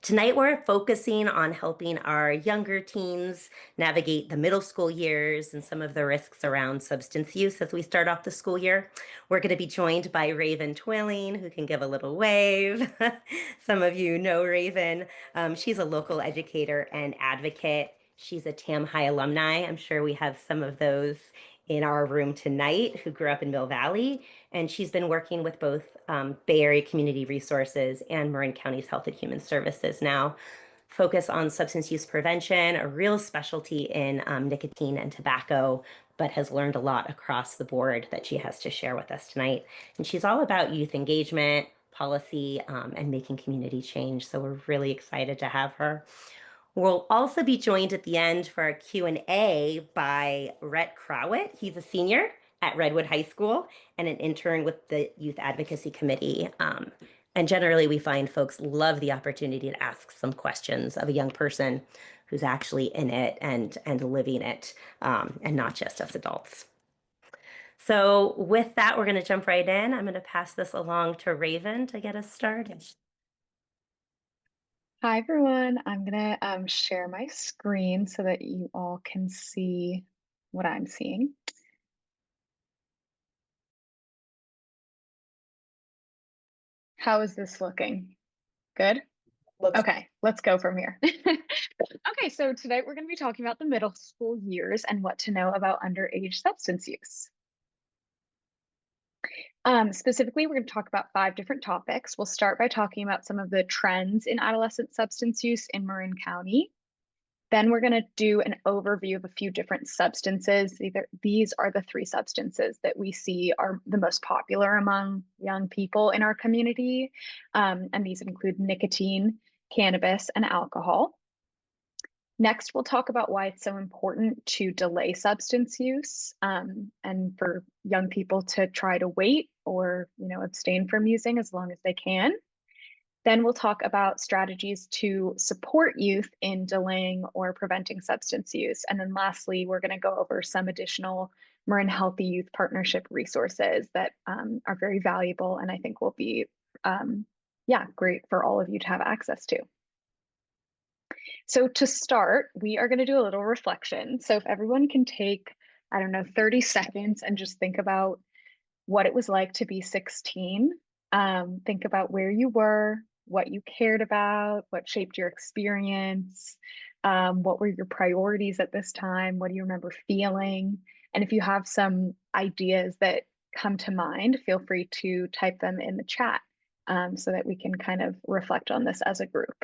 Tonight, we're focusing on helping our younger teens navigate the middle school years and some of the risks around substance use as we start off the school year. We're going to be joined by Raven Twilling, who can give a little wave. Some of you know Raven. She's a local educator and advocate. She's a Tam High alumni. I'm sure we have some of those in our room tonight who grew up in Mill Valley. And she's been working with both Bay Area Community Resources and Marin County's Health and Human Services now. Focus on substance use prevention, a real specialty in nicotine and tobacco, but has learned a lot across the board that she has to share with us tonight. And she's all about youth engagement, policy, and making community change. So we're really excited to have her. We'll also be joined at the end for our Q&A by Rhett Crowett. He's a senior at Redwood High School and an intern with the Youth Advocacy Committee. And generally, we find folks love the opportunity to ask some questions of a young person who's actually in it and living it, and not just us adults. So with that, we're going to jump right in. I'm going to pass this along to Raven to get us started. Hi everyone, I'm gonna share my screen so that you all can see what I'm seeing. How is this looking? Good? Okay, let's go from here. Okay, so tonight we're gonna be talking about the middle school years and what to know about underage substance use. Specifically, we're going to talk about 5 different topics. We'll start by talking about some of the trends in adolescent substance use in Marin County. Then we're going to do an overview of a few different substances. These are the 3 substances that we see are the most popular among young people in our community. And these include nicotine, cannabis, and alcohol. Next, we'll talk about why it's so important to delay substance use, and for young people to try to wait or, abstain from using as long as they can. Then we'll talk about strategies to support youth in delaying or preventing substance use. And then lastly, we're going to go over some additional Marin Healthy Youth Partnership resources that are very valuable and I think will be, great for all of you to have access to. So to start, we are going to do a little reflection. So if everyone can take, 30 seconds and just think about what it was like to be 16. Think about where you were, what you cared about, what shaped your experience, what were your priorities at this time, what do you remember feeling? And if you have some ideas that come to mind, feel free to type them in the chat, so that we can kind of reflect on this as a group.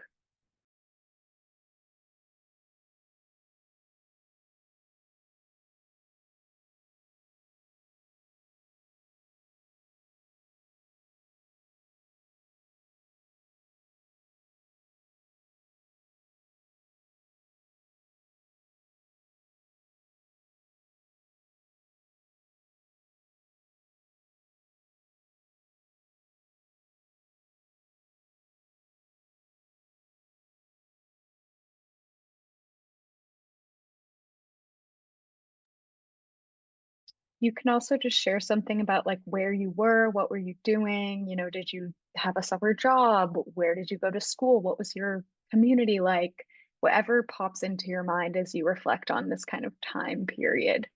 You can also just share something about like where you were, what were you doing? Did you have a summer job? Where did you go to school? What was your community like? Whatever pops into your mind as you reflect on this kind of time period,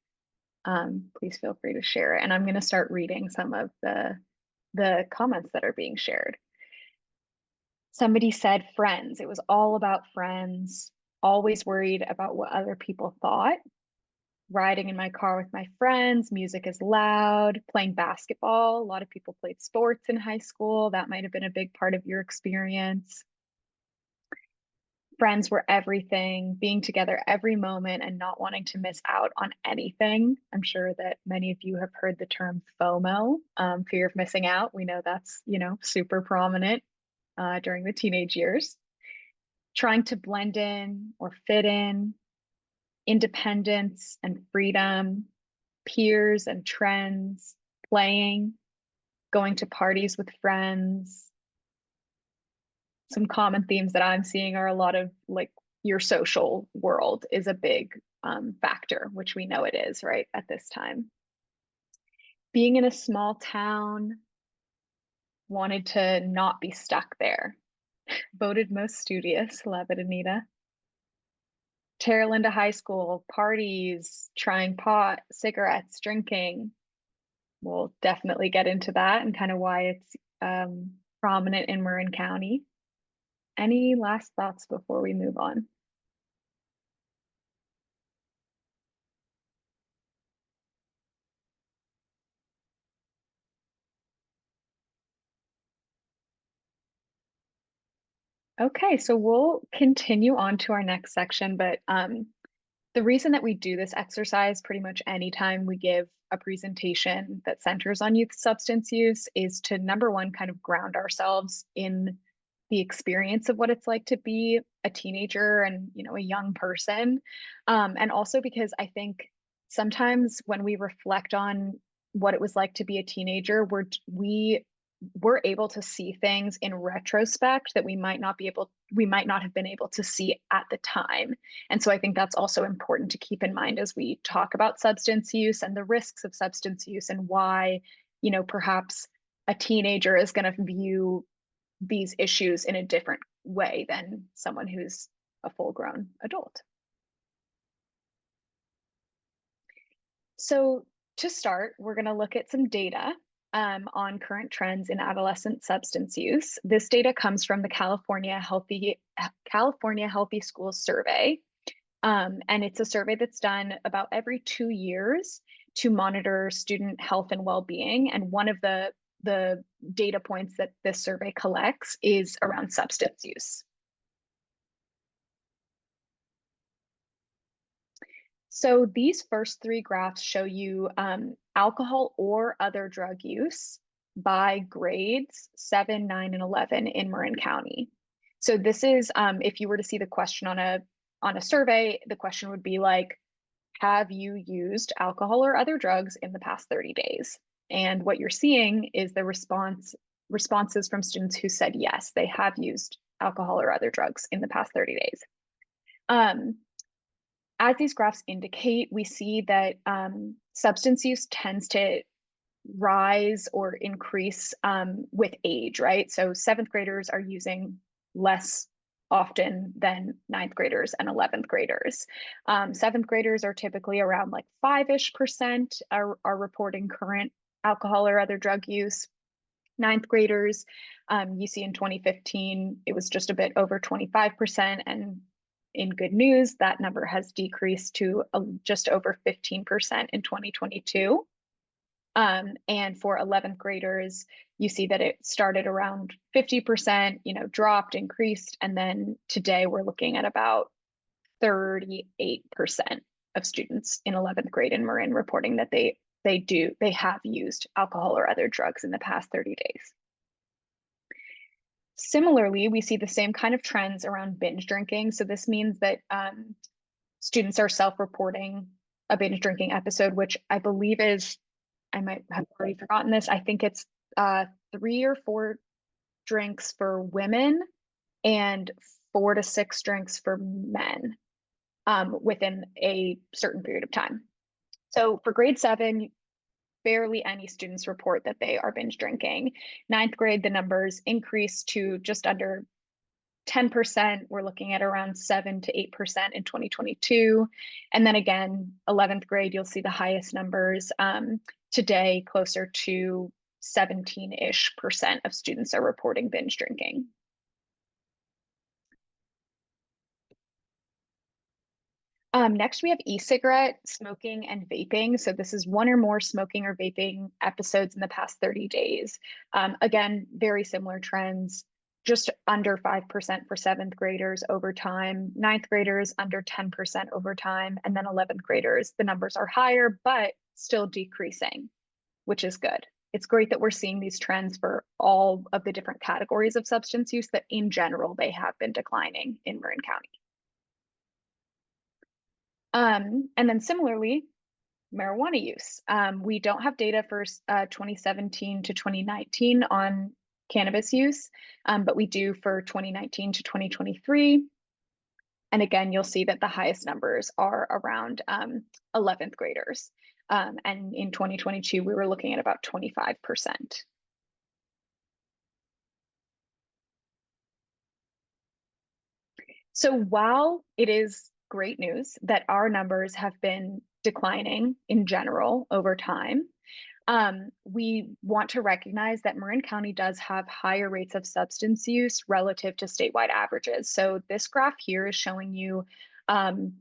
please feel free to share it. And I'm going to start reading some of the comments that are being shared. Somebody said friends. It was all about friends, always worried about what other people thought. Riding in my car with my friends, music is loud, playing basketball. A lot of people played sports in high school. That might have been a big part of your experience. Friends were everything, being together every moment and not wanting to miss out on anything. I'm sure that many of you have heard the term FOMO, fear of missing out. We know that's, super prominent during the teenage years. Trying to blend in or fit in, independence and freedom, peers and trends, playing, going to parties with friends. Some common themes that I'm seeing are a lot of like your social world is a big factor, which we know it is, right, at this time. Being in a small town, wanted to not be stuck there. Voted most studious. Love it, Anita. Terralinda High School, parties, trying pot, cigarettes, drinking. We'll definitely get into that and kind of why it's prominent in Marin County. Any last thoughts before we move on? Okay, so we'll continue on to our next section, but the reason that we do this exercise pretty much anytime we give a presentation that centers on youth substance use is to number one, kind of ground ourselves in the experience of what it's like to be a teenager and, you know, a young person. And also because I think sometimes when we reflect on what it was like to be a teenager, we're able to see things in retrospect that we might not have been able to see at the time. And so I think that's also important to keep in mind as we talk about substance use and the risks of substance use and why, you know, perhaps a teenager is going to view these issues in a different way than someone who's a full-grown adult. So to start, we're going to look at some data on current trends in adolescent substance use. This data comes from the California Healthy Schools Survey, and it's a survey that's done about every 2 years to monitor student health and well-being. And one of the data points that this survey collects is around substance use. So these first three graphs show you alcohol or other drug use by grades 7, 9, and 11 in Marin County. So this is if you were to see the question on a survey, the question would be like, have you used alcohol or other drugs in the past 30 days? And what you're seeing is the responses from students who said yes, they have used alcohol or other drugs in the past 30 days. As these graphs indicate, we see that substance use tends to rise or increase with age, right? So seventh graders are using less often than ninth graders and 11th graders. Seventh graders are typically around like 5-ish% are reporting current alcohol or other drug use. Ninth graders, you see in 2015, it was just a bit over 25%. And in good news, that number has decreased to just over 15% in 2022. And for 11th graders, you see that it started around 50%, you know, dropped, increased, and then today we're looking at about 38% of students in 11th grade in Marin reporting that they have used alcohol or other drugs in the past 30 days. Similarly, we see the same kind of trends around binge drinking. So this means that students are self-reporting a binge drinking episode, which I believe is, I might have already forgotten this. I think it's 3 or 4 drinks for women and 4 to 6 drinks for men within a certain period of time. So for grade 7, barely any students report that they are binge drinking. Ninth grade, the numbers increase to just under 10%. We're looking at around 7 to 8% in 2022. And then again, 11th grade, you'll see the highest numbers. Today, closer to 17-ish% of students are reporting binge drinking. Next, we have e-cigarette, smoking, and vaping. So this is 1 or more smoking or vaping episodes in the past 30 days. Again, very similar trends, just under 5% for 7th graders over time, 9th graders under 10% over time, and then 11th graders, the numbers are higher, but still decreasing, which is good. It's great that we're seeing these trends for all of the different categories of substance use that in general, they have been declining in Marin County. And then similarly, marijuana use. We don't have data for 2017 to 2019 on cannabis use, but we do for 2019 to 2023. And again, you'll see that the highest numbers are around 11th graders. And in 2022, we were looking at about 25%. So while it is great news that our numbers have been declining in general over time, we want to recognize that Marin County does have higher rates of substance use relative to statewide averages. So this graph here is showing you um,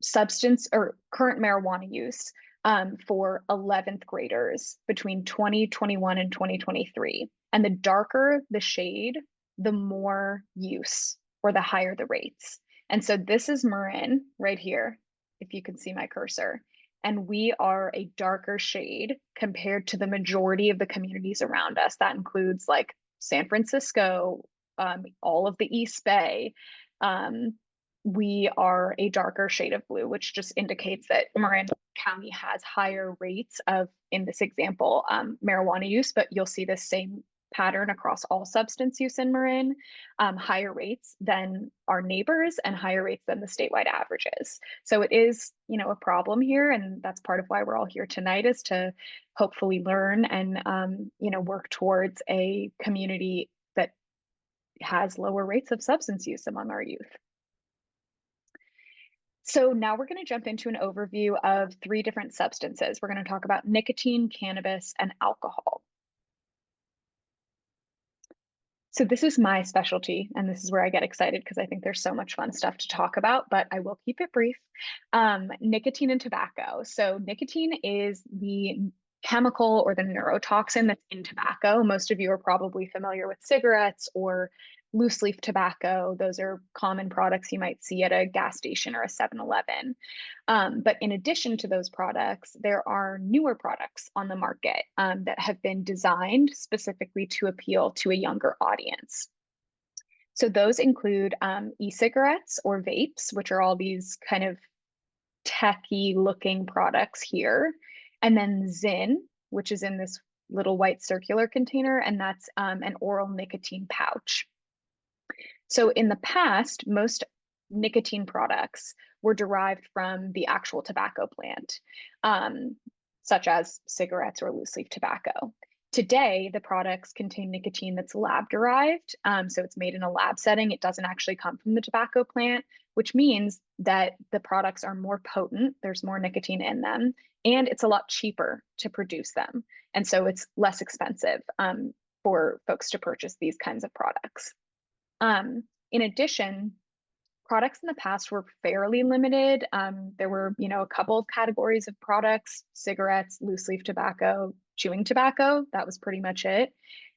substance or current marijuana use for 11th graders between 2021 and 2023. And the darker the shade, the more use or the higher the rates. And so this is Marin right here, if you can see my cursor. And we are a darker shade compared to the majority of the communities around us. That includes like San Francisco, all of the East Bay, we are a darker shade of blue, which just indicates that Marin County has higher rates of, in this example, marijuana use, but you'll see the same pattern across all substance use in Marin, higher rates than our neighbors and higher rates than the statewide averages. So it is, a problem here, and that's part of why we're all here tonight, is to hopefully learn and, work towards a community that has lower rates of substance use among our youth. So now we're going to jump into an overview of 3 different substances. We're going to talk about nicotine, cannabis, and alcohol. So this is my specialty, and this is where I get excited because I think there's so much fun stuff to talk about, but I will keep it brief. Nicotine and tobacco. So nicotine is the chemical or the neurotoxin that's in tobacco. Most of you are probably familiar with cigarettes or loose leaf tobacco. Those are common products you might see at a gas station or a 7-Eleven. But in addition to those products, there are newer products on the market that have been designed specifically to appeal to a younger audience. So those include e-cigarettes or vapes, which are all these kind of techy looking products here. And then Zyn, which is in this little white circular container, and that's an oral nicotine pouch. So in the past, most nicotine products were derived from the actual tobacco plant, such as cigarettes or loose leaf tobacco. Today, the products contain nicotine that's lab derived. So it's made in a lab setting. It doesn't actually come from the tobacco plant, which means that the products are more potent. There's more nicotine in them, and it's a lot cheaper to produce them. And so it's less expensive for folks to purchase these kinds of products. In addition, products in the past were fairly limited. There were, a couple of categories of products: cigarettes, loose leaf tobacco, chewing tobacco. That was pretty much it.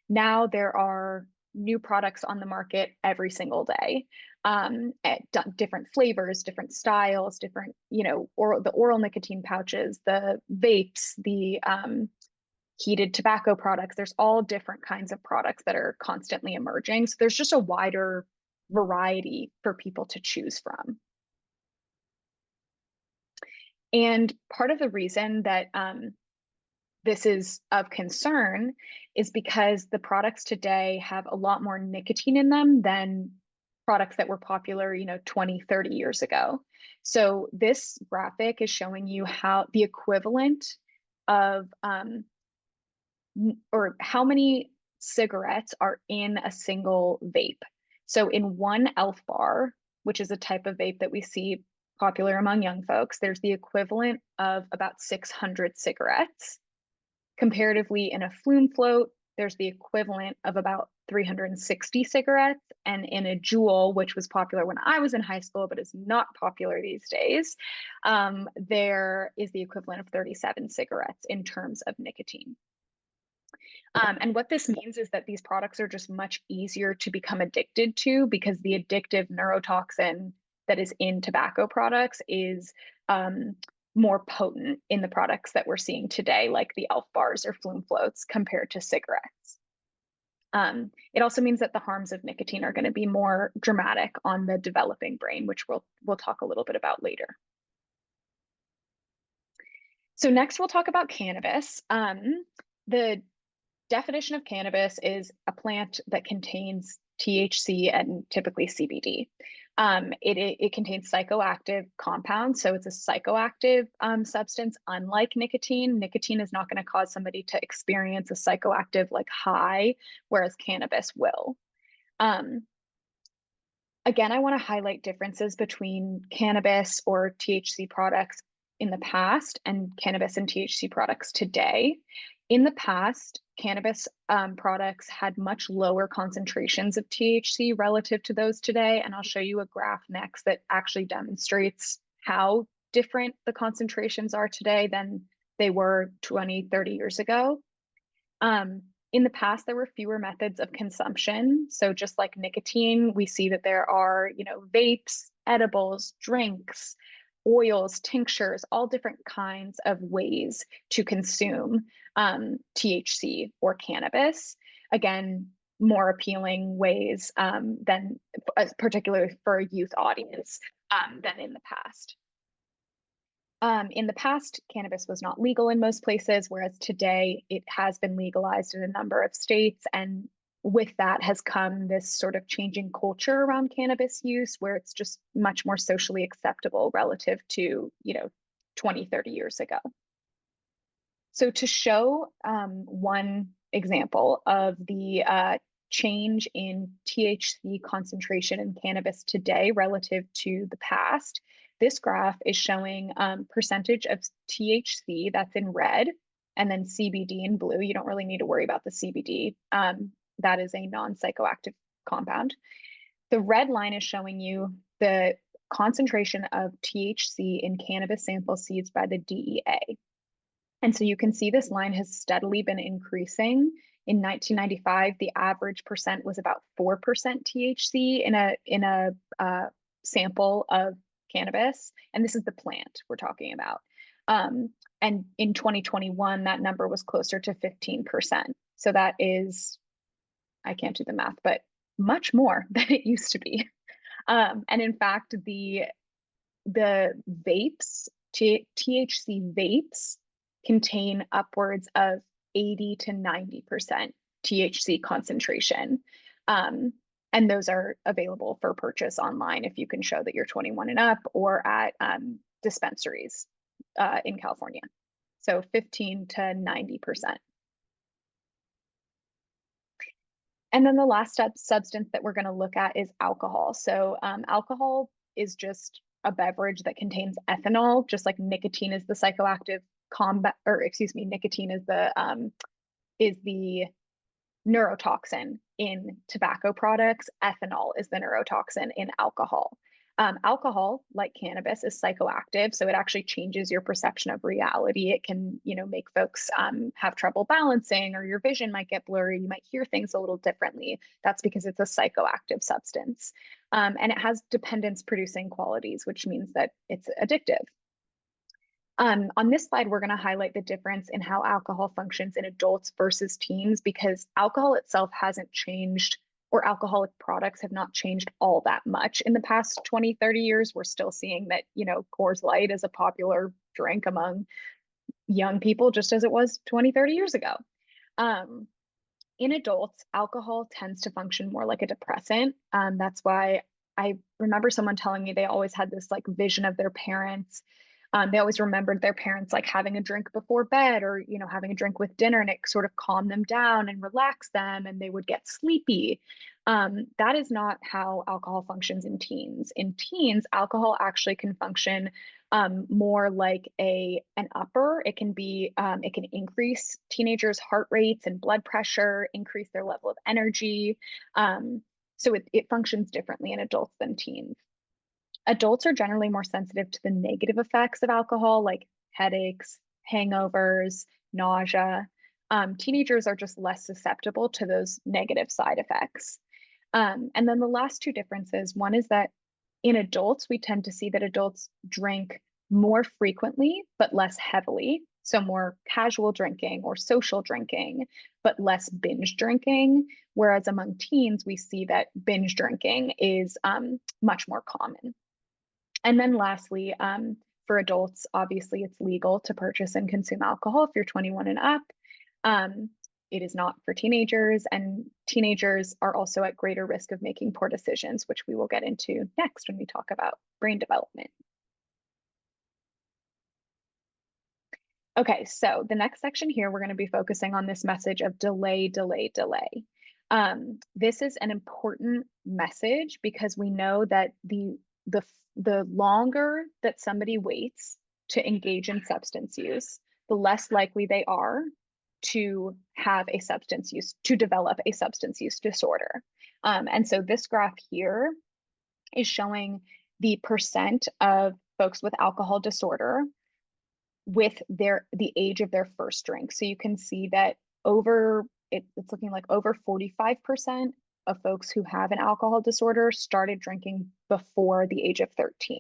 Now there are new products on the market every single day, at different flavors, different styles, different, the oral nicotine pouches, the vapes, the heated tobacco products. There's all different kinds of products that are constantly emerging. So there's just a wider variety for people to choose from. And part of the reason that this is of concern is because the products today have a lot more nicotine in them than products that were popular, 20, 30 years ago. So this graphic is showing you how the equivalent of or how many cigarettes are in a single vape. So in one elf bar, which is a type of vape that we see popular among young folks, there's the equivalent of about 600 cigarettes. Comparatively, in a flume float, there's the equivalent of about 360 cigarettes. And in a Juul, which was popular when I was in high school, but is not popular these days, there is the equivalent of 37 cigarettes in terms of nicotine. And what this means is that these products are just much easier to become addicted to because the addictive neurotoxin that is in tobacco products is more potent in the products that we're seeing today, like the elf bars or flume floats, compared to cigarettes. It also means that the harms of nicotine are going to be more dramatic on the developing brain, which we'll talk a little bit about later. So next we'll talk about cannabis. The definition of cannabis is a plant that contains THC and typically CBD. It contains psychoactive compounds, so it's a psychoactive substance. Unlike nicotine, nicotine is not going to cause somebody to experience a psychoactive like high, whereas cannabis will. Again, I want to highlight differences between cannabis or THC products in the past and cannabis and THC products today. In the past, cannabis products had much lower concentrations of THC relative to those today. And I'll show you a graph next that actually demonstrates how different the concentrations are today than they were 20, 30 years ago. In the past, there were fewer methods of consumption. So just like nicotine, we see that there are, vapes, edibles, drinks, oils, tinctures, all different kinds of ways to consume THC or cannabis. Again, more appealing ways than particularly for a youth audience than in the past. In the past, cannabis was not legal in most places, whereas today it has been legalized in a number of states. And with that has come this sort of changing culture around cannabis use, where it's just much more socially acceptable relative to, 20, 30 years ago. So to show one example of the change in THC concentration in cannabis today relative to the past, this graph is showing percentage of THC that's in red and then CBD in blue. You don't really need to worry about the CBD. That is a non-psychoactive compound. The red line is showing you the concentration of THC in cannabis sample seeds by the DEA. And so you can see this line has steadily been increasing. In 1995, the average percent was about 4% THC in a sample of cannabis, and this is the plant we're talking about. And in 2021, that number was closer to 15%. So that is, I can't do the math, but much more than it used to be. And in fact, the vapes, THC vapes, contain upwards of 80 to 90% THC concentration. And those are available for purchase online if you can show that you're 21 and up, or at dispensaries in California. So 15 to 90%. And then the last substance that we're going to look at is alcohol. So alcohol is just a beverage that contains ethanol, just like nicotine is the psychoactive nicotine is the neurotoxin in tobacco products. Ethanol is the neurotoxin in alcohol. Alcohol, like cannabis, is psychoactive, so it actually changes your perception of reality. It can, make folks have trouble balancing, or your vision might get blurry. You might hear things a little differently. That's because it's a psychoactive substance. And it has dependence-producing qualities, which means that it's addictive. On this slide, we're going to highlight the difference in how alcohol functions in adults versus teens, because alcohol itself hasn't changed, or alcoholic products have not changed all that much in the past 20, 30 years. We're still seeing that, Coors Light is a popular drink among young people, just as it was 20, 30 years ago. In adults, alcohol tends to function more like a depressant. That's why I remember someone telling me they always had this like vision of their parents. They always remembered their parents like having a drink before bed, or having a drink with dinner, and it sort of calmed them down and relaxed them, and they would get sleepy. That is not how alcohol functions in teens. In teens, alcohol actually can function more like an upper. It can increase teenagers' heart rates and blood pressure, increase their level of energy. So it functions differently in adults than teens. Adults are generally more sensitive to the negative effects of alcohol, like headaches, hangovers, nausea. Teenagers are just less susceptible to those negative side effects. And then the last two differences, one is that in adults, we tend to see that adults drink more frequently, but less heavily. So more casual drinking or social drinking, but less binge drinking. Whereas among teens, we see that binge drinking is much more common. And then lastly, for adults, obviously it's legal to purchase and consume alcohol if you're 21 and up. It is not for teenagers, and teenagers are also at greater risk of making poor decisions, which we will get into next when we talk about brain development. Okay, so the next section here, we're going to be focusing on this message of delay, delay, delay. This is an important message because we know that the longer that somebody waits to engage in substance use, the less likely they are to develop a substance use disorder. And so this graph here is showing the percent of folks with alcohol disorder with the age of their first drink. So you can see that it's looking like over 45% of folks who have an alcohol disorder started drinking before the age of 13.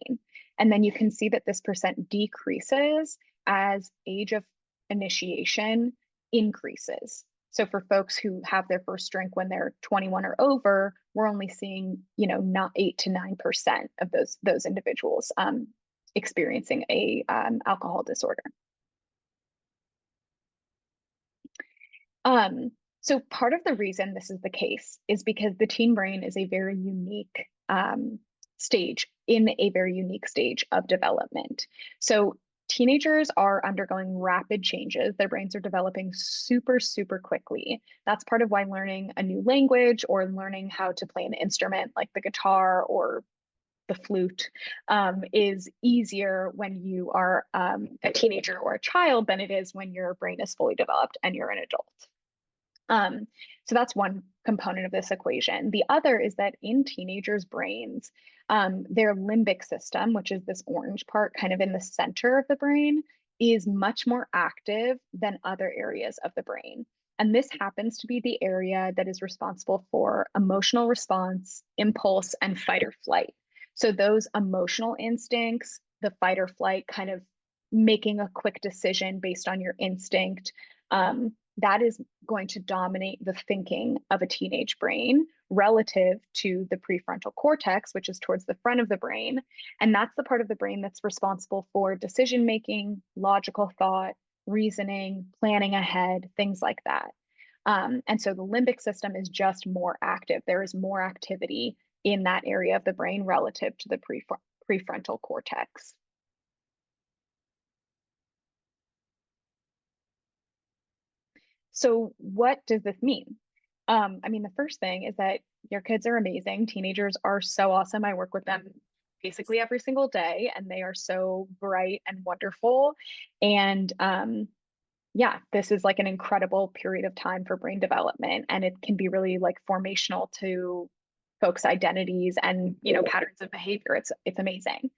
And then you can see that this percent decreases as age of initiation increases. So for folks who have their first drink when they're 21 or over, we're only seeing, not 8 to 9% of those individuals experiencing a alcohol disorder. So part of the reason this is the case is because the teen brain is a very unique stage of development. So teenagers are undergoing rapid changes. Their brains are developing super, super quickly. That's part of why learning a new language or learning how to play an instrument like the guitar or the flute is easier when you are a teenager or a child than it is when your brain is fully developed and you're an adult. So that's one component of this equation. The other is that in teenagers' brains, their limbic system, which is this orange part kind of in the center of the brain, is much more active than other areas of the brain. And this happens to be the area that is responsible for emotional response, impulse, and fight or flight. So those emotional instincts, the fight or flight, kind of making a quick decision based on your instinct, that is going to dominate the thinking of a teenage brain relative to the prefrontal cortex, which is towards the front of the brain. And that's the part of the brain that's responsible for decision making, logical thought, reasoning, planning ahead, things like that. And so the limbic system is just more active. There is more activity in that area of the brain relative to the prefrontal cortex. So what does this mean? The first thing is that your kids are amazing. Teenagers are so awesome. I work with them basically every single day, and they are so bright and wonderful. And yeah, this is like an incredible period of time for brain development, and it can be really like formational to folks' identities and patterns of behavior. It's amazing.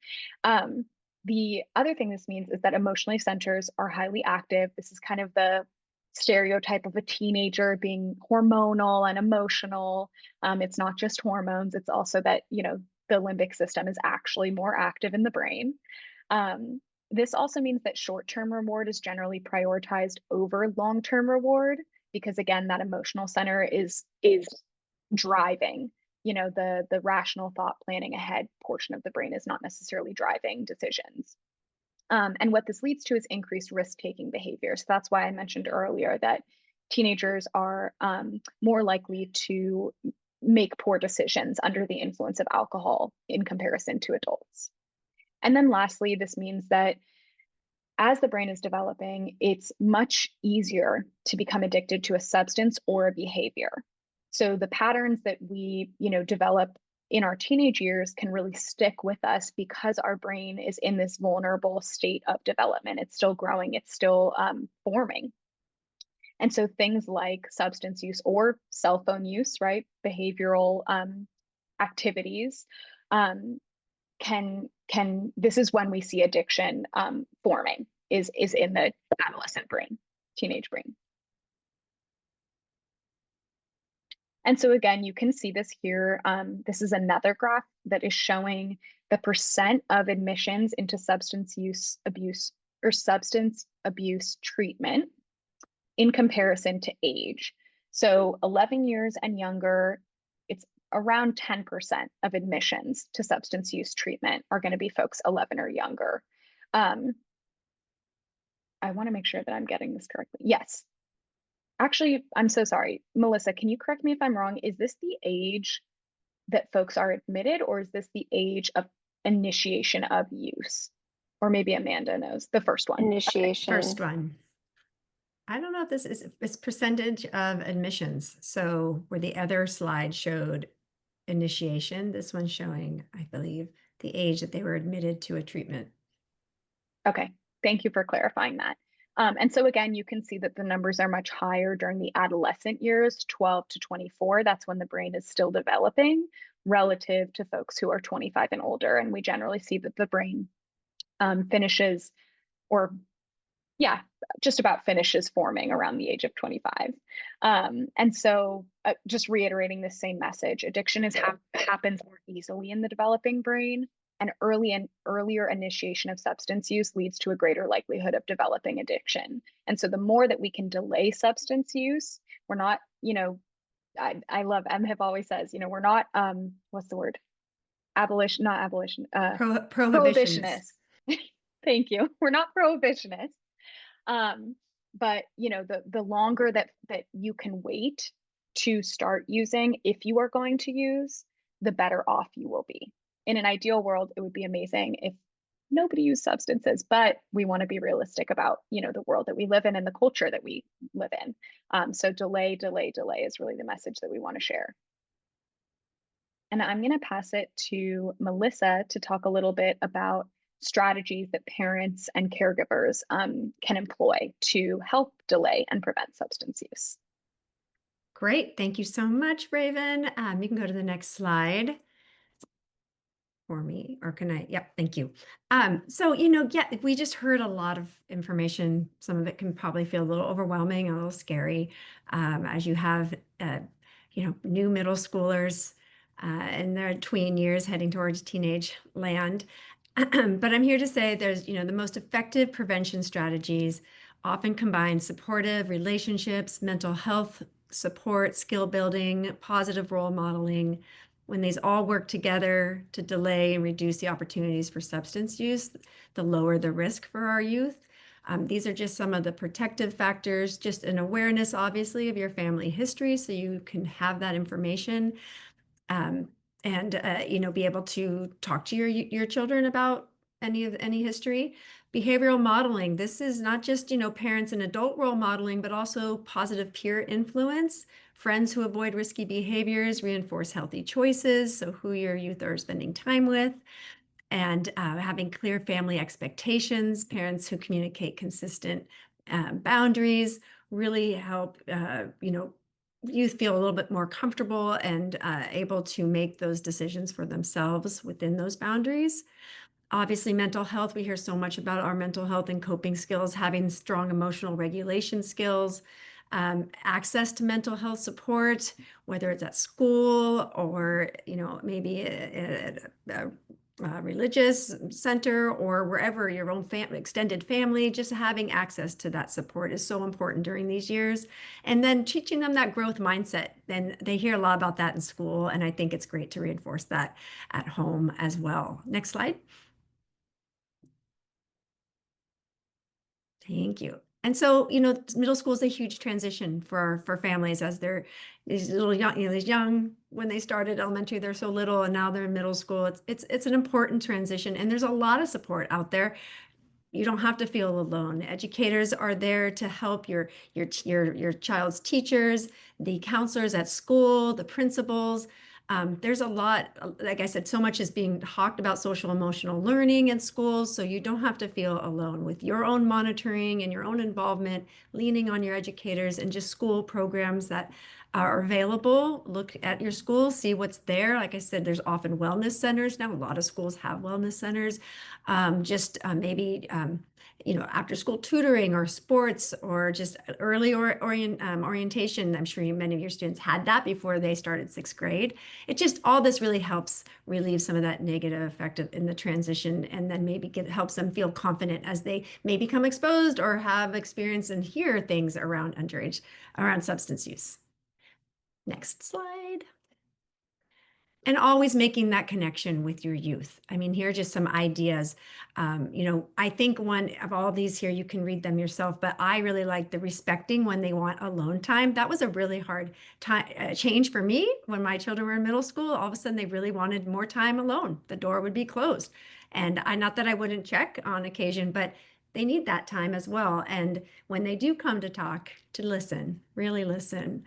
The other thing this means is that emotionally centers are highly active. This is kind of the stereotype of a teenager being hormonal and emotional. It's not just hormones, it's also that, the limbic system is actually more active in the brain. This also means that short-term reward is generally prioritized over long-term reward because, again, that emotional center is driving. The rational thought planning ahead portion of the brain is not necessarily driving decisions. And what this leads to is increased risk-taking behavior. So that's why I mentioned earlier that teenagers are more likely to make poor decisions under the influence of alcohol in comparison to adults. And then lastly, this means that as the brain is developing, it's much easier to become addicted to a substance or a behavior. So the patterns that we, develop in our teenage years can really stick with us because our brain is in this vulnerable state of development. It's still growing, it's still forming. And so things like substance use or cell phone use, right? Behavioral activities this is when we see addiction forming is in the adolescent brain, teenage brain. And so again, you can see this here. This is another graph that is showing the percent of admissions into substance abuse treatment in comparison to age. So 11 years and younger, it's around 10% of admissions to substance use treatment are going to be folks 11 or younger. I want to make sure that I'm getting this correctly. Yes. Actually, I'm so sorry. Melissa, can you correct me if I'm wrong? Is this the age that folks are admitted, or is this the age of initiation of use? Or maybe Amanda knows the first one. Initiation. First one. I don't know if this is it's percentage of admissions. So where the other slide showed initiation, this one's showing, I believe, the age that they were admitted to a treatment. Okay, thank you for clarifying that. And so again, you can see that the numbers are much higher during the adolescent years, 12 to 24. That's when the brain is still developing relative to folks who are 25 and older. And we generally see that the brain finishes, or yeah, just about finishes forming around the age of 25. And so just reiterating the same message, addiction happens more easily in the developing brain, and earlier initiation of substance use leads to a greater likelihood of developing addiction. And so the more that we can delay substance use, we're not, I love MHIP always says, we're not, what's the word? Not abolition, Prohibitionists. prohibitionists. Thank you. We're not prohibitionists. But the longer that you can wait to start using, if you are going to use, the better off you will be. In an ideal world, it would be amazing if nobody used substances, but we want to be realistic about the world that we live in and the culture that we live in. So delay, delay, delay is really the message that we want to share. And I'm going to pass it to Melissa to talk a little bit about strategies that parents and caregivers can employ to help delay and prevent substance use. Great. Thank you so much, Raven. You can go to the next slide for me, or can I? Yep, thank you. So, yeah, we just heard a lot of information. Some of it can probably feel a little overwhelming, a little scary, as you have, new middle schoolers in their tween years heading towards teenage land. But I'm here to say there's, the most effective prevention strategies often combine supportive relationships, mental health support, skill building, positive role modeling. When these all work together to delay and reduce the opportunities for substance use, the lower the risk for our youth. These are just some of the protective factors, just an awareness, obviously, of your family history so you can have that information. And be able to talk to your children about any history. Behavioral modeling. This is not just parents and adult role modeling, but also positive peer influence. Friends who avoid risky behaviors reinforce healthy choices. So who your youth are spending time with, and having clear family expectations. Parents who communicate consistent boundaries really help youth feel a little bit more comfortable and able to make those decisions for themselves within those boundaries. Obviously, mental health, we hear so much about our mental health and coping skills, having strong emotional regulation skills, access to mental health support, whether it's at school or, maybe at a religious center or wherever, your own extended family. Just having access to that support is so important during these years. And then teaching them that growth mindset. And they hear a lot about that in school, and I think it's great to reinforce that at home as well. Next slide. Thank you. And so, middle school is a huge transition for families as they're these little young, these young when they started elementary, they're so little, and now they're in middle school. It's an important transition, and there's a lot of support out there. You don't have to feel alone. Educators are there to help your child's teachers, the counselors at school, the principals. There's a lot, like I said, so much is being talked about social emotional learning in schools, so you don't have to feel alone with your own monitoring and your own involvement, leaning on your educators and just school programs that are available. Look at your school, see what's there. Like I said, there's often wellness centers now. A lot of schools have wellness centers. Maybe after school tutoring or sports or just early orientation. I'm sure many of your students had that before they started sixth grade. It just, all this really helps relieve some of that negative effect in the transition, and then maybe helps them feel confident as they may become exposed or have experience and hear things around substance use. Next slide. And always making that connection with your youth. I mean, here are just some ideas. I think one of all these here, you can read them yourself, but I really like the respecting when they want alone time. That was a really hard change for me when my children were in middle school. All of a sudden, they really wanted more time alone. The door would be closed. And not that I wouldn't check on occasion, but they need that time as well. And when they do come to talk, to listen, really listen.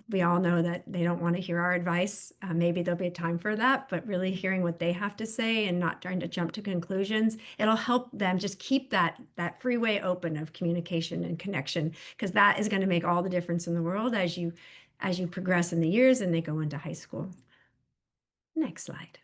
We all know that they don't want to hear our advice. Maybe there'll be a time for that, but really hearing what they have to say and not trying to jump to conclusions, it'll help them just keep that freeway open of communication and connection, because that is going to make all the difference in the world as you progress in the years and they go into high school. Next slide.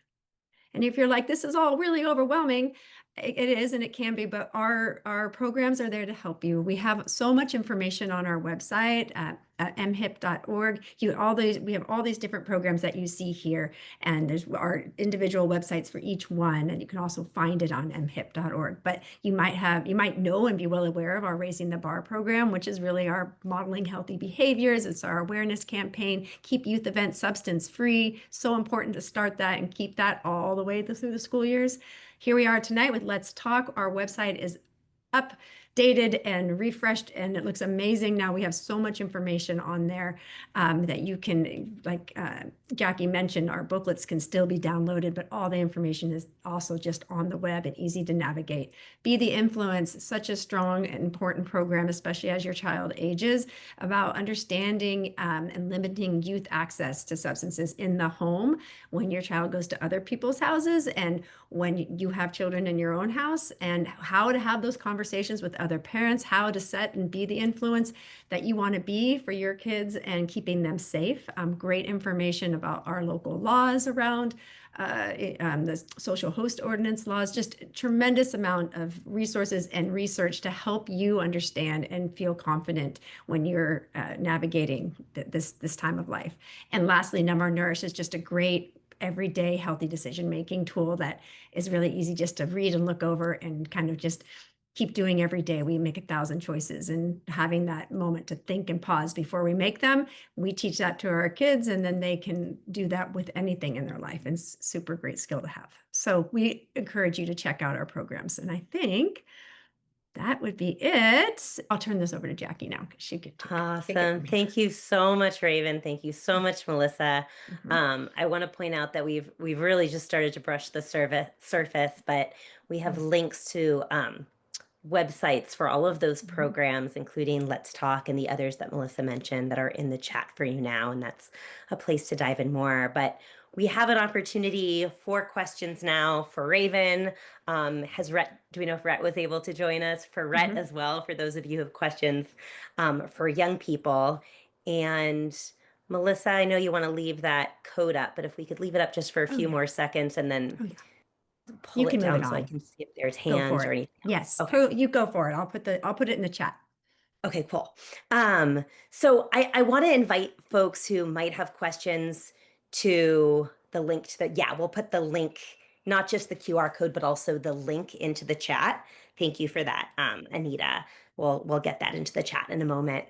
And if you're like, this is all really overwhelming, it is, and it can be, but our programs are there to help you. We have so much information on our website at mhip.org. We have all these different programs that you see here, and there's our individual websites for each one, and you can also find it on mhip.org. But you might know and be well aware of our Raising the Bar program, which is really our modeling healthy behaviors. It's our awareness campaign, keep youth events substance free. So important to start that and keep that all the way through the school years. Here we are tonight with Let's Talk. Our website is updated and refreshed, and it looks amazing now. We have so much information on there that you can, like Jackie mentioned, our booklets can still be downloaded, but all the information is also just on the web and easy to navigate. Be the Influence, such a strong and important program, especially as your child ages, about understanding and limiting youth access to substances in the home when your child goes to other people's houses and when you have children in your own house, and how to have those conversations with other parents, how to set and be the influence that you want to be for your kids and keeping them safe. Great information about our local laws around the social host ordinance laws, just a tremendous amount of resources and research to help you understand and feel confident when you're navigating this time of life. And lastly, Number Nourish is just a great everyday healthy decision-making tool that is really easy just to read and look over and kind of just keep doing every day. We make 1,000 choices, and having that moment to think and pause before we make them, we teach that to our kids, and then they can do that with anything in their life. And it's super great skill to have. So we encourage you to check out our programs. And I think that would be it. I'll turn this over to Jackie now because she could take it Awesome. from here. Thank you so much, Raven. Thank you so much, Melissa. Mhm. I want to point out that we've really just started to brush the surface, but we have Yes. links to websites for all of those Mhm. programs, including Let's Talk and the others that Melissa mentioned that are in the chat for you now. And that's a place to dive in more. But we have an opportunity for questions now for Raven. Do we know if Rhett was able to join us? For Rhett Mhm. as well, for those of you who have questions for young people. And Melissa, I know you want to leave that code up, but if we could leave it up just for a Oh few yeah. more seconds and then Oh yeah. pull You it can move it down so I on. can see if there's Go for hands or it. anything else. Yes. Okay. You go for it. I'll put it in the chat. Okay, cool. So I want to invite folks who might have questions to the link to yeah, we'll put the link, not just the QR code, but also the link into the chat. Thank you for that, Anita. We'll get that into the chat in a moment.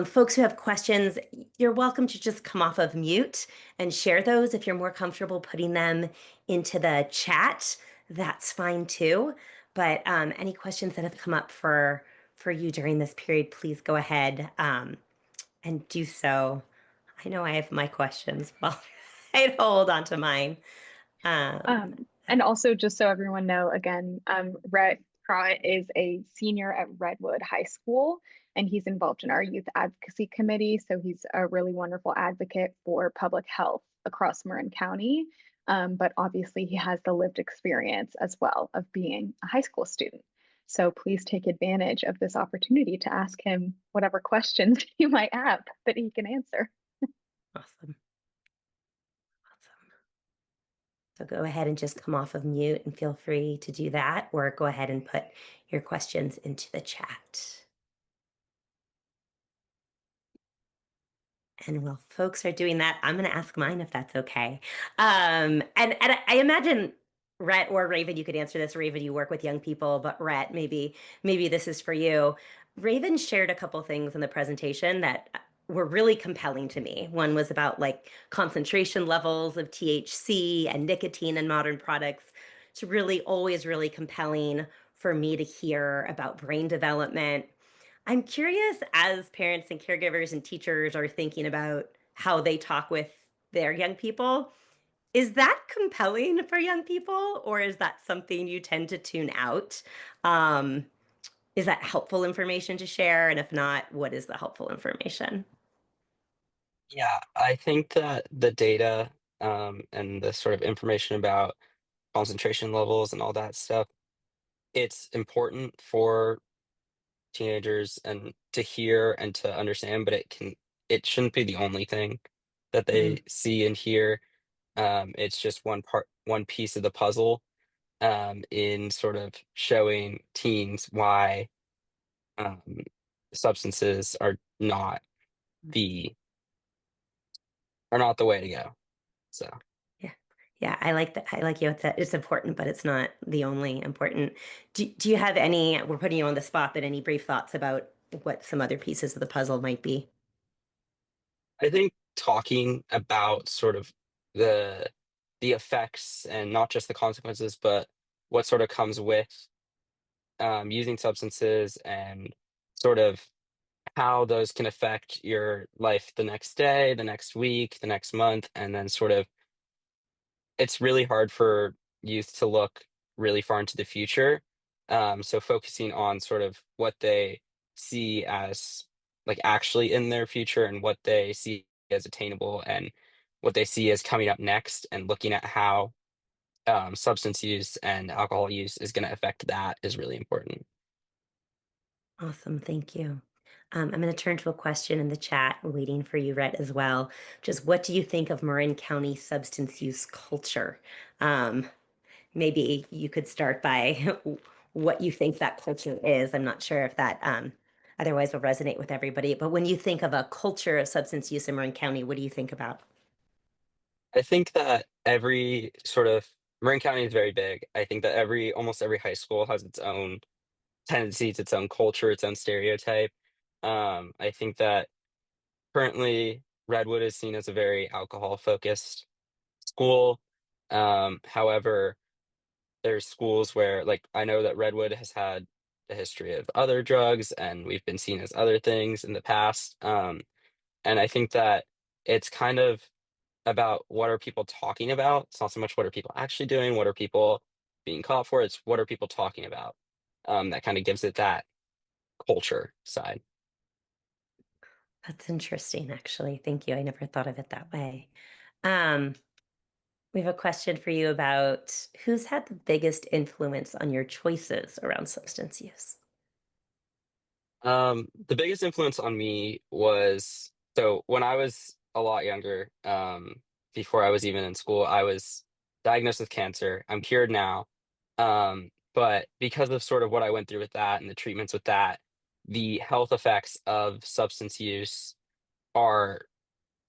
Folks who have questions, you're welcome to just come off of mute and share those. If you're more comfortable putting them into the chat, that's fine too. But any questions that have come up for you during this period, please go ahead and do so. I know I have my questions. Well, I'd hold on to mine. And also, just so everyone know, again, Rhett Trott is a senior at Redwood High School, and he's involved in our youth advocacy committee. So he's a really wonderful advocate for public health across Marin County. But obviously, he has the lived experience as well of being a high school student. So please take advantage of this opportunity to ask him whatever questions you might have that he can answer. Awesome. Awesome. So go ahead and just come off of mute and feel free to do that, or go ahead and put your questions into the chat. And while folks are doing that, I'm going to ask mine if that's okay. And I imagine Rhett or Raven, you could answer this. Raven, you work with young people, but Rhett, maybe this is for you. Raven shared a couple things in the presentation that were really compelling to me. One was about like concentration levels of THC and nicotine in modern products. It's really always really compelling for me to hear about brain development. I'm curious, as parents and caregivers and teachers are thinking about how they talk with their young people, Is that compelling for young people, or is that something you tend to tune out? Um, is that helpful information to share? And if not, what is the helpful information? Yeah, I think that the data, and the sort of information about concentration levels and all that stuff, it's important for teenagers and to hear and to understand, but it shouldn't be the only thing that Mhm. they see and hear. It's just one piece of the puzzle, in sort of showing teens why, um, substances the are not the way to go. So, Yeah. Yeah, I like that. I like you. It's important, but it's not the only important. Do you have any, we're putting you on the spot, but any brief thoughts about what some other pieces of the puzzle might be? I think talking about sort of the the effects and not just the consequences, but what sort of comes with, using substances and sort of how those can affect your life the next day, the next week, the next month, and then sort of it's really hard for youth to look really far into the future. So focusing on sort of what they see as like actually in their future and what they see as attainable and what they see as coming up next and looking at how substance use and alcohol use is going to affect that is really important. Awesome. Thank you. I'm going to turn to a question in the chat, waiting for you, Rhett, as well. Just what do you think of Marin County substance use culture? Um, Maybe you could start by what you think that culture is. I'm not sure if that otherwise will resonate with everybody. But when you think of a culture of substance use in Marin County, what do you think about? I think that every sort of Marin County is very big. I think that almost every high school has its own tendencies, its own culture, its own stereotype. I think that currently Redwood is seen as a very alcohol focused school. However, there's schools where, like, I know that Redwood has had a history of other drugs and we've been seen as other things in the past. And I think that it's kind of about what are people talking about. It's not so much what are people actually doing, what are people being caught for, it's what are people talking about. That kind of gives it that culture side. That's interesting, actually. Thank you. I never thought of it that way. Um, we have a question for you about who's had the biggest influence on your choices around substance use? The biggest influence on me was so when I was a lot younger, before I was even in school, I was diagnosed with cancer. I'm cured now. But because of sort of what I went through with that and the treatments with that, the health effects of substance use are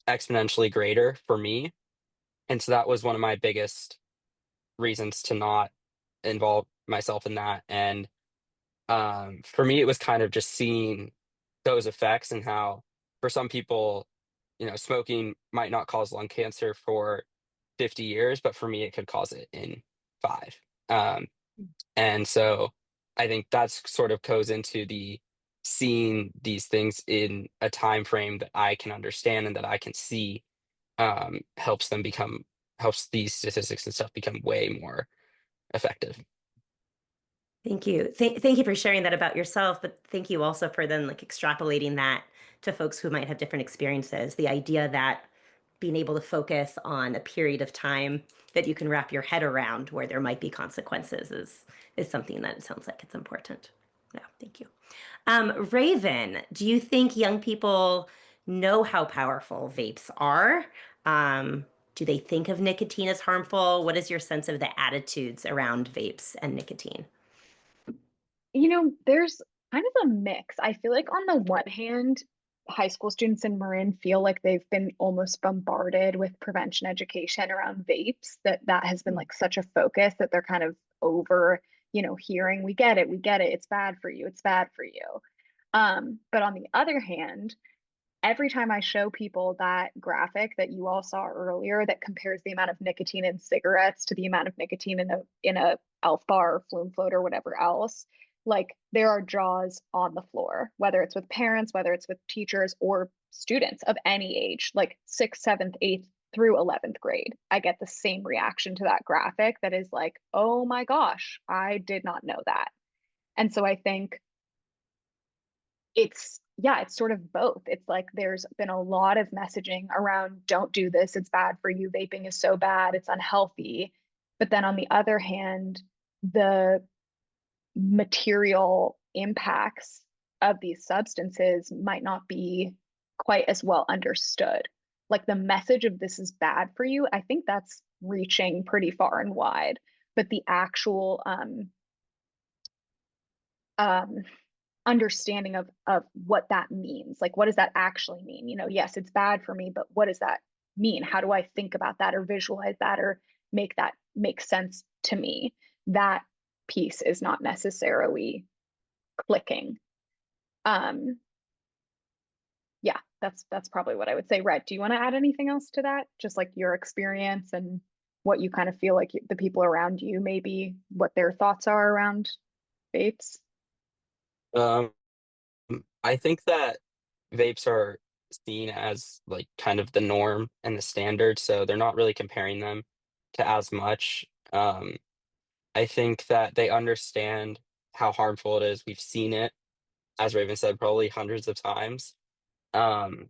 exponentially greater for me. And so that was one of my biggest reasons to not involve myself in that. And for me, it was kind of just seeing those effects and how for some people, smoking might not cause lung cancer for 50 years, but for me, it could cause it in 5. Um, and so I think that's sort of goes into the seeing these things in a time frame that I can understand and that I can see, helps these statistics and stuff become way more effective. Thank you. Thank you for sharing that about yourself, but thank you also for then like extrapolating that to folks who might have different experiences. The idea that being able to focus on a period of time that you can wrap your head around where there might be consequences is something that it sounds like it's important. Yeah, thank you. Raven, do you think young people know how powerful vapes are? Do they think of nicotine as harmful? What is your sense of the attitudes around vapes and nicotine? There's kind of a mix. I feel like on the one hand, high school students in Marin feel like they've been almost bombarded with prevention education around vapes, that has been like such a focus that they're kind of over, hearing, we get it, it's bad for you, it's bad for you. But on the other hand, every time I show people that graphic that you all saw earlier that compares the amount of nicotine in cigarettes to the amount of nicotine in a Elf bar or Flume Float or whatever else, like there are jaws on the floor, whether it's with parents, whether it's with teachers or students of any age, like sixth, seventh, eighth, through 11th grade. I get the same reaction to that graphic that is like, oh my gosh, I did not know that. And so I think it's sort of both. It's like there's been a lot of messaging around don't do this, it's bad for you, vaping is so bad, it's unhealthy. But then on the other hand, the material impacts of these substances might not be quite as well understood. Like the message of this is bad for you, I think that's reaching pretty far and wide. But the actual um, understanding of what that means, like what does that actually mean? You know, yes, it's bad for me, but what does that mean? How do I think about that or visualize that or make that make sense to me? That piece is not necessarily clicking. Um, yeah, that's probably what I would say. Rhett, do you want to add anything else to that? Just like your experience and what you kind of feel like the people around you, maybe what their thoughts are around vapes? Um, I think that vapes are seen as like kind of the norm and the standard, so they're not really comparing them to as much. I think that they understand how harmful it is. We've seen it, as Raven said, probably hundreds of times. Um,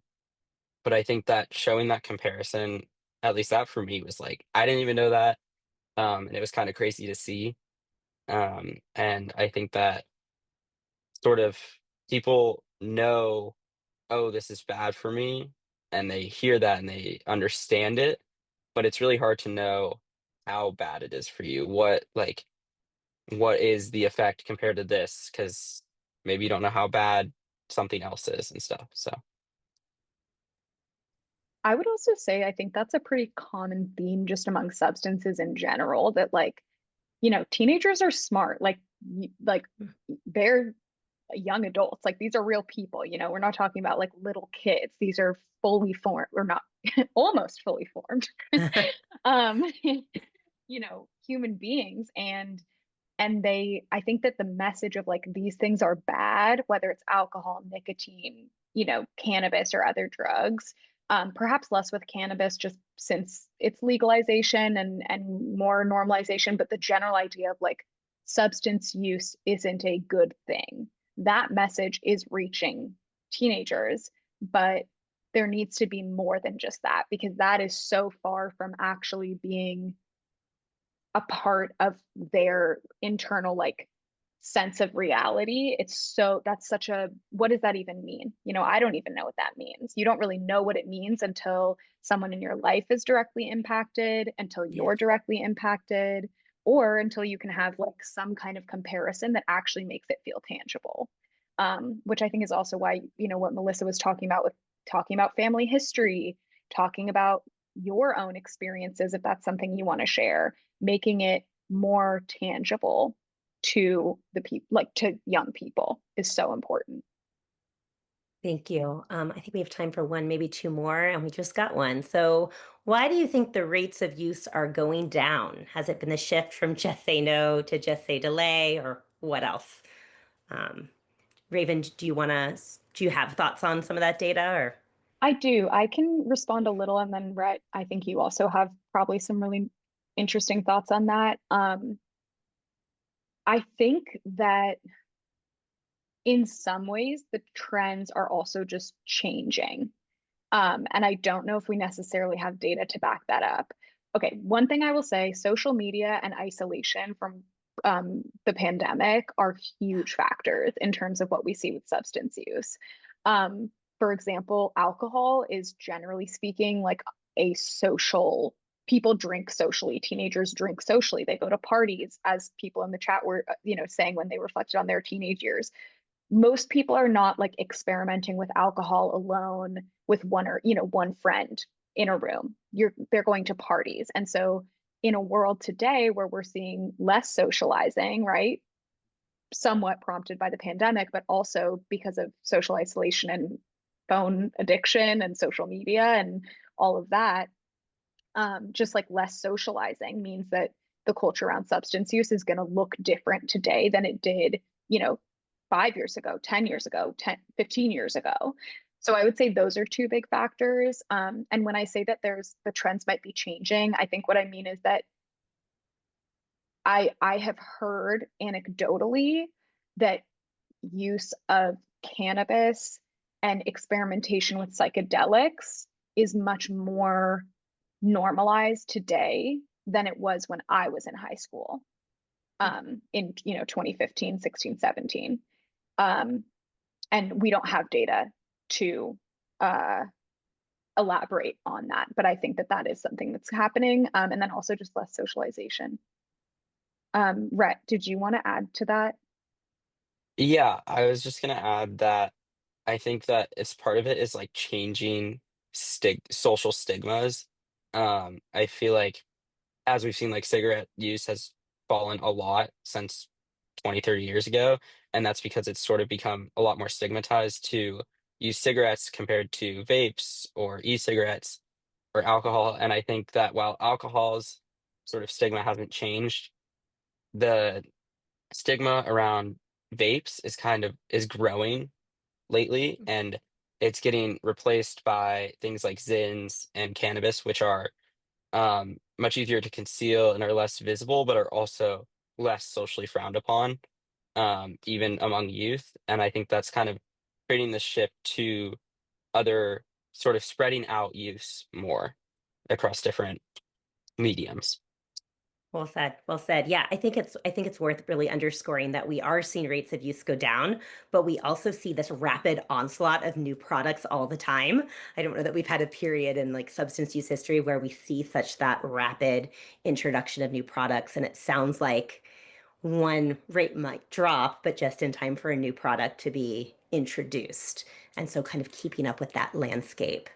but I think that showing that comparison, at least that for me was like, I didn't even know that. And it was kind of crazy to see. And I think that sort of people know, oh, this is bad for me, and they hear that and they understand it, but it's really hard to know how bad it is for you. What is the effect compared to this? Because maybe you don't know how bad something else is and stuff. So I would also say I think that's a pretty common theme just among substances in general that like, you know, teenagers are smart. Like they're young adults. Like these are real people, you know. We're not talking about like little kids. These are fully formed, or not almost fully formed. um, you know, human beings and they I think that the message of like these things are bad, whether it's alcohol, nicotine, you know, cannabis or other drugs, perhaps less with cannabis just since its legalization and more normalization, but the general idea of like substance use isn't a good thing. That message is reaching teenagers, but there needs to be more than just that because that is so far from actually being a part of their internal like sense of reality. It's so that's such a what does that even mean? You know, I don't even know what that means. You don't really know what it means until someone in your life is directly impacted, until Yeah. you're directly impacted, or until you can have like some kind of comparison that actually makes it feel tangible. Which I think is also why, you know, what Melissa was talking about with talking about family history, talking about your own experiences, if that's something you want to share, making it more tangible to the people, like to young people, is so important. Thank you. I think we have time for one, maybe two more, and we just got one. So, why do you think the rates of use are going down? Has it been the shift from just say no to just say delay, or what else? Um, Raven, do you have thoughts on some of that data, or? I do. I can respond a little, and then Rhett, I think you also have probably some really interesting thoughts on that. I think that in some ways the trends are also just changing. And I don't know if we necessarily have data to back that up. Okay, one thing I will say, social media and isolation from the pandemic are huge factors in terms of what we see with substance use. Um, for example, alcohol is generally speaking like a social, people drink socially, teenagers drink socially, they go to parties, as people in the chat were, you know, saying when they reflected on their teenage years. Most people are not like experimenting with alcohol alone with one or, you know, one friend in a room. They're going to parties. And so in a world today where we're seeing less socializing, right? Somewhat prompted by the pandemic, but also because of social isolation and phone addiction and social media and all of that, just like less socializing means that the culture around substance use is going to look different today than it did, you know, 5 years ago, 10 years ago, 15 years ago. So I would say those are two big factors. And when I say that the trends might be changing, I think what I mean is that I have heard anecdotally that use of cannabis and experimentation with psychedelics is much more normalized today than it was when I was in high school, in 2015, 16, 17. And we don't have data to uh, elaborate on that, but I think that that is something that's happening. And then also just less socialization. Rhett, did you want to add to that? Yeah, I was just gonna add that I think that it's part of it is like changing social stigmas. I feel like as we've seen, like cigarette use has fallen a lot since 20, 30 years ago, and that's because it's sort of become a lot more stigmatized to use cigarettes compared to vapes or e-cigarettes or alcohol. And I think that while alcohol's sort of stigma hasn't changed, the stigma around vapes is growing lately, and it's getting replaced by things like Zins and cannabis, which are much easier to conceal and are less visible, but are also less socially frowned upon, even among youth. And I think that's kind of creating the shift to other sort of spreading out use more across different mediums. Well said. Well said. Yeah, I think it's worth really underscoring that we are seeing rates of use go down, but we also see this rapid onslaught of new products all the time. I don't know that we've had a period in like substance use history where we see such that rapid introduction of new products, and it sounds like one rate might drop, but just in time for a new product to be introduced. And so, kind of keeping up with that landscape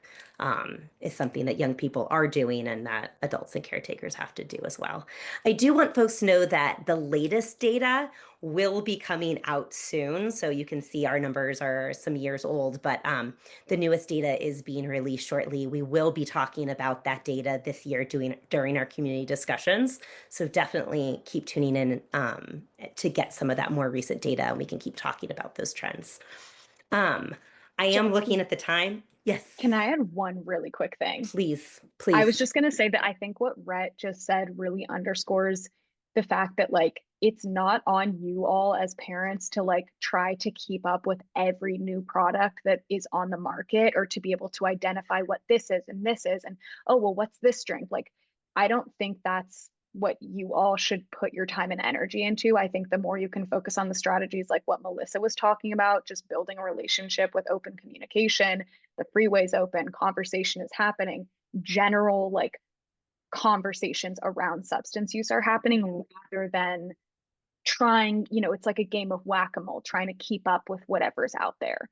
is something that young people are doing and that adults and caretakers have to do as well. I do want folks to know that the latest data will be coming out soon. So, you can see our numbers are some years old, but the newest data is being released shortly. We will be talking about that data this year during our community discussions. So definitely keep tuning in to get some of that more recent data, and we can keep talking about those trends. Um, I am looking at the time. Yes, Can I add one really quick thing? please, I was please. just going to say that I think what Rhett just said really underscores the fact that like it's not on you all as parents to like try to keep up with every new product that is on the market or to be able to identify what this is and this is and oh well what's this drink? Like I don't think that's what you all should put your time and energy into. I think the more you can focus on the strategies like what Melissa was talking about, just building a relationship with open communication, the freeway's open, conversation is happening, general like conversations around substance use are happening rather than trying, it's like a game of whack-a-mole, trying to keep up with whatever's out there.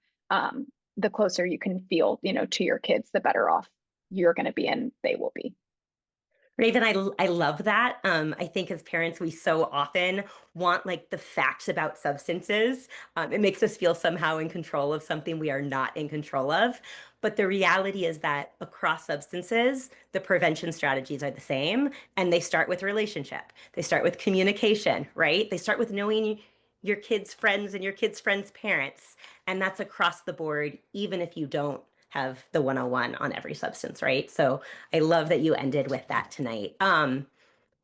The closer you can feel, to your kids, the better off you're going to be and they will be. Raven, I love that. I think as parents, we so often want like the facts about substances. It makes us feel somehow in control of something we are not in control of. But the reality is that across substances, the prevention strategies are the same, and they start with relationship. They start with communication, right? They start with knowing your kids' friends and your kids' friends' parents. And that's across the board, even if you don't have the 101 on every substance, right? So I love that you ended with that tonight.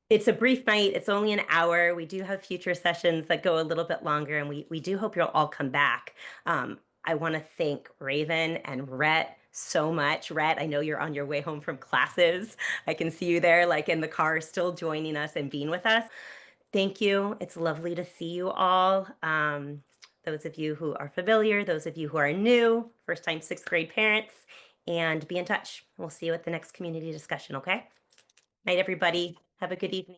It's a brief night. It's only an hour. We do have future sessions that go a little bit longer, and we do hope you'll all come back. I want to thank Raven and Rhett so much. Rhett, I know you're on your way home from classes. I can see you there, like in the car, still joining us and being with us. Thank you. It's lovely to see you all. Those of you who are familiar, those of you who are new, first time sixth grade parents, and be in touch. We'll see you at the next community discussion, okay? Night, everybody. Have a good evening.